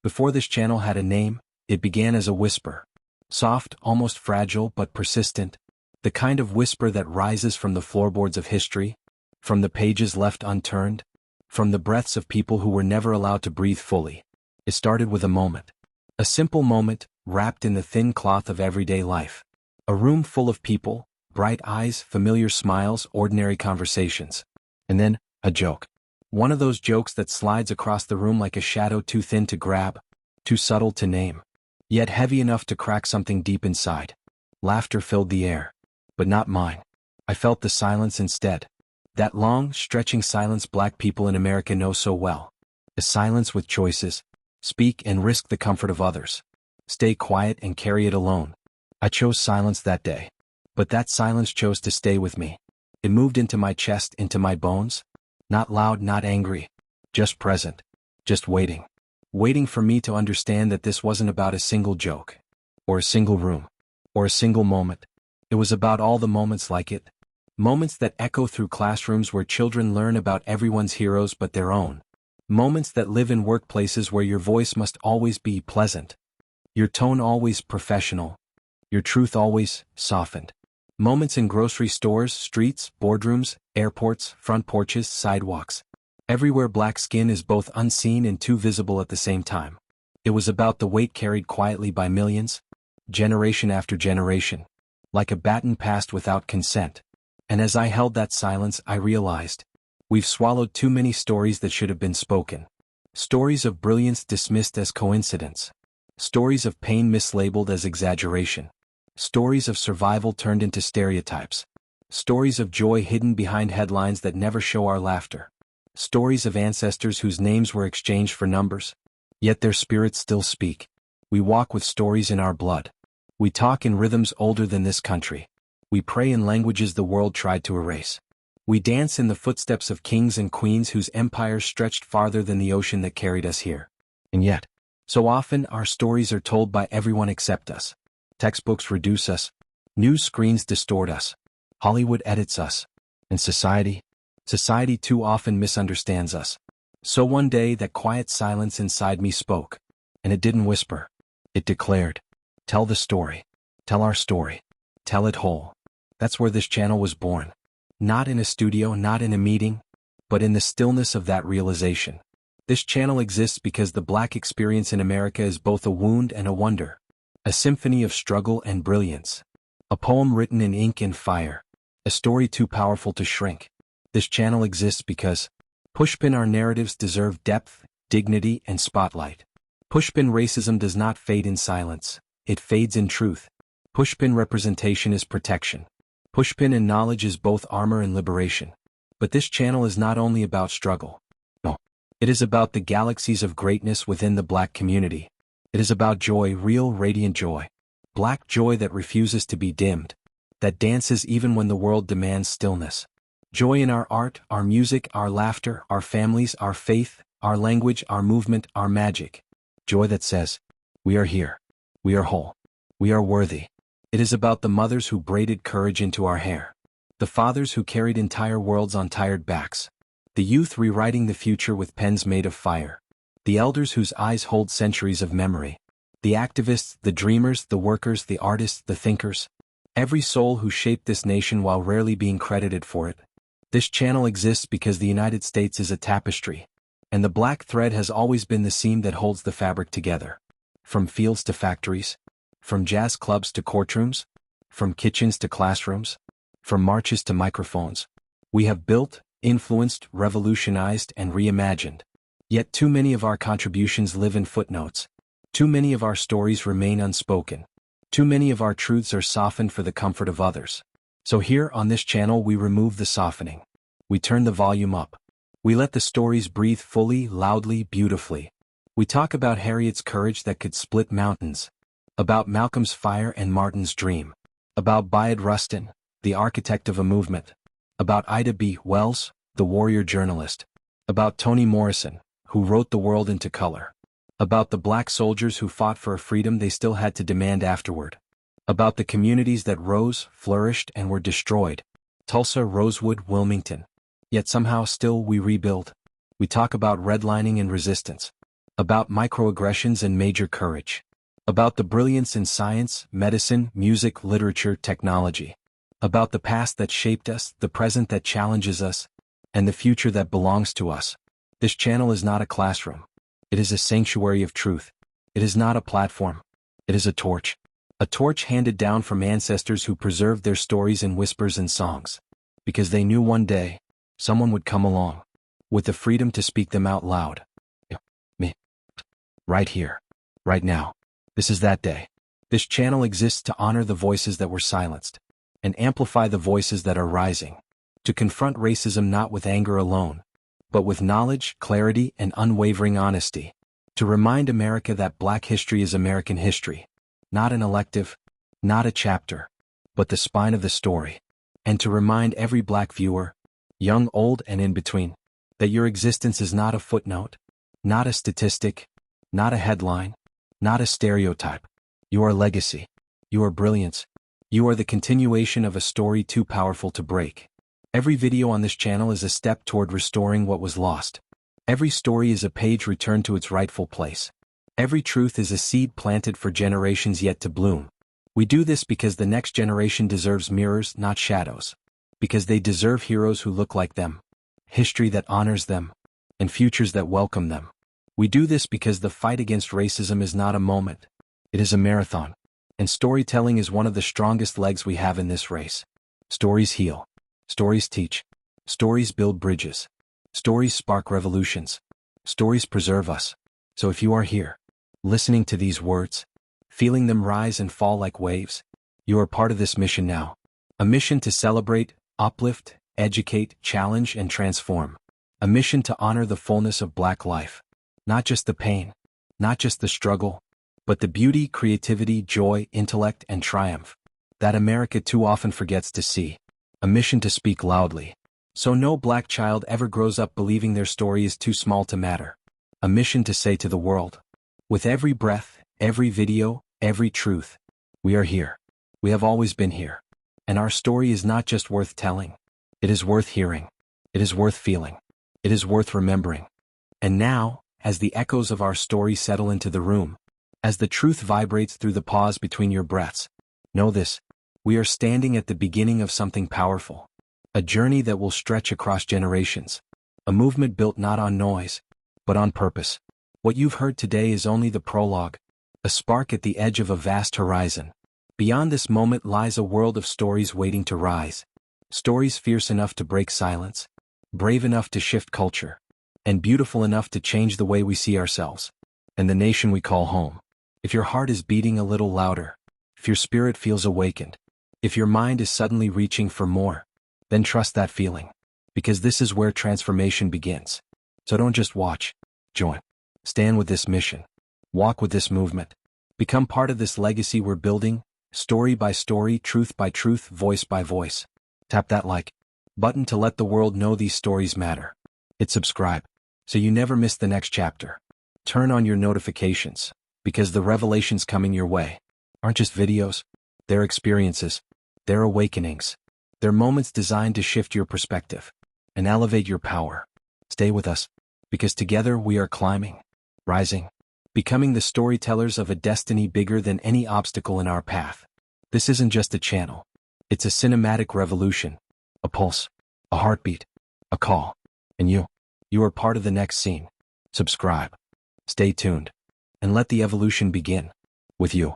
Before this channel had a name, it began as a whisper. Soft, almost fragile but persistent. The kind of whisper that rises from the floorboards of history, from the pages left unturned, from the breaths of people who were never allowed to breathe fully. It started with a moment. A simple moment, wrapped in the thin cloth of everyday life. A room full of people, bright eyes, familiar smiles, ordinary conversations. And then, a joke. One of those jokes that slides across the room like a shadow too thin to grab, too subtle to name, yet heavy enough to crack something deep inside. Laughter filled the air. But not mine. I felt the silence instead. That long, stretching silence Black people in America know so well. A silence with choices. Speak and risk the comfort of others. Stay quiet and carry it alone. I chose silence that day. But that silence chose to stay with me. It moved into my chest, into my bones. Not loud, not angry. Just present. Just waiting. Waiting for me to understand that this wasn't about a single joke. Or a single room. Or a single moment. It was about all the moments like it. Moments that echo through classrooms where children learn about everyone's heroes but their own. Moments that live in workplaces where your voice must always be pleasant. Your tone always professional. Your truth always softened. Moments in grocery stores, streets, boardrooms, airports, front porches, sidewalks. Everywhere Black skin is both unseen and too visible at the same time. It was about the weight carried quietly by millions, generation after generation. Like a baton passed without consent. And as I held that silence, I realized, we've swallowed too many stories that should have been spoken. Stories of brilliance dismissed as coincidence. Stories of pain mislabeled as exaggeration. Stories of survival turned into stereotypes. Stories of joy hidden behind headlines that never show our laughter. Stories of ancestors whose names were exchanged for numbers, yet their spirits still speak. We walk with stories in our blood. We talk in rhythms older than this country. We pray in languages the world tried to erase. We dance in the footsteps of kings and queens whose empires stretched farther than the ocean that carried us here. And yet, so often our stories are told by everyone except us. Textbooks reduce us. News screens distort us. Hollywood edits us. And society too often misunderstands us. So one day that quiet silence inside me spoke. And it didn't whisper. It declared. Tell the story. Tell our story. Tell it whole. That's where this channel was born. Not in a studio, not in a meeting, but in the stillness of that realization. This channel exists because the Black experience in America is both a wound and a wonder. A symphony of struggle and brilliance. A poem written in ink and fire. A story too powerful to shrink. This channel exists because pushpin our narratives deserve depth, dignity, and spotlight. Pushpin racism does not fade in silence. It fades in truth. Pushpin representation is protection. Pushpin and knowledge is both armor and liberation. But this channel is not only about struggle. No. It is about the galaxies of greatness within the Black community. It is about joy, real, radiant joy. Black joy that refuses to be dimmed. That dances even when the world demands stillness. Joy in our art, our music, our laughter, our families, our faith, our language, our movement, our magic. Joy that says, we are here. We are whole. We are worthy. It is about the mothers who braided courage into our hair. The fathers who carried entire worlds on tired backs. The youth rewriting the future with pens made of fire. The elders whose eyes hold centuries of memory. The activists, the dreamers, the workers, the artists, the thinkers. Every soul who shaped this nation while rarely being credited for it. This channel exists because the United States is a tapestry. And the Black thread has always been the seam that holds the fabric together. From fields to factories. From jazz clubs to courtrooms. From kitchens to classrooms. From marches to microphones. We have built, influenced, revolutionized, and reimagined. Yet too many of our contributions live in footnotes. Too many of our stories remain unspoken. Too many of our truths are softened for the comfort of others. So here on this channel we remove the softening. We turn the volume up. We let the stories breathe fully, loudly, beautifully. We talk about Harriet's courage that could split mountains. About Malcolm's fire and Martin's dream. About Bayard Rustin, the architect of a movement. About Ida B. Wells, the warrior journalist. About Toni Morrison, who wrote the world into color. About the Black soldiers who fought for a freedom they still had to demand afterward. About the communities that rose, flourished, and were destroyed. Tulsa, Rosewood, Wilmington. Yet somehow still we rebuild. We talk about redlining and resistance. about microaggressions and major courage, about the brilliance in science, medicine, music, literature, technology, about the past that shaped us, the present that challenges us, and the future that belongs to us. This channel is not a classroom. It is a sanctuary of truth. It is not a platform. It is a torch. A torch handed down from ancestors who preserved their stories in whispers and songs, because they knew one day, someone would come along, with the freedom to speak them out loud. Me. Right here. Right now. This is that day. This channel exists to honor the voices that were silenced, and amplify the voices that are rising, to confront racism not with anger alone, but with knowledge, clarity, and unwavering honesty, to remind America that Black history is American history, not an elective, not a chapter, but the spine of the story, and to remind every Black viewer, young, old, and in between, that your existence is not a footnote, not a statistic, not a headline, not a stereotype. You are legacy. You are brilliance. You are the continuation of a story too powerful to break. Every video on this channel is a step toward restoring what was lost. Every story is a page returned to its rightful place. Every truth is a seed planted for generations yet to bloom. We do this because the next generation deserves mirrors, not shadows. Because they deserve heroes who look like them, history that honors them, and futures that welcome them. We do this because the fight against racism is not a moment. It is a marathon. And storytelling is one of the strongest legs we have in this race. Stories heal. Stories teach. Stories build bridges. Stories spark revolutions. Stories preserve us. So if you are here, listening to these words, feeling them rise and fall like waves, you are part of this mission now. A mission to celebrate, uplift, educate, challenge, and transform. A mission to honor the fullness of Black life. Not just the pain, not just the struggle, but the beauty, creativity, joy, intellect, and triumph that America too often forgets to see. A mission to speak loudly, so no Black child ever grows up believing their story is too small to matter. A mission to say to the world, with every breath, every video, every truth, we are here. We have always been here. And our story is not just worth telling. It is worth hearing. It is worth feeling. It is worth remembering. And now, as the echoes of our story settle into the room, as the truth vibrates through the pause between your breaths, know this: we are standing at the beginning of something powerful. A journey that will stretch across generations. A movement built not on noise, but on purpose. What you've heard today is only the prologue, a spark at the edge of a vast horizon. Beyond this moment lies a world of stories waiting to rise. Stories fierce enough to break silence, brave enough to shift culture, and beautiful enough to change the way we see ourselves and the nation we call home. If your heart is beating a little louder, if your spirit feels awakened, if your mind is suddenly reaching for more, then trust that feeling, because this is where transformation begins. So don't just watch, join. Stand with this mission. Walk with this movement. Become part of this legacy we're building, story by story, truth by truth, voice by voice. Tap that like button to let the world know these stories matter. Hit subscribe, so you never miss the next chapter. Turn on your notifications, because the revelations coming your way aren't just videos, they're experiences, they're awakenings, they're moments designed to shift your perspective and elevate your power. Stay with us, because together we are climbing, rising, becoming the storytellers of a destiny bigger than any obstacle in our path. This isn't just a channel, it's a cinematic revolution, a pulse, a heartbeat, a call, and you are part of the next scene. Subscribe, stay tuned, and let the evolution begin with you.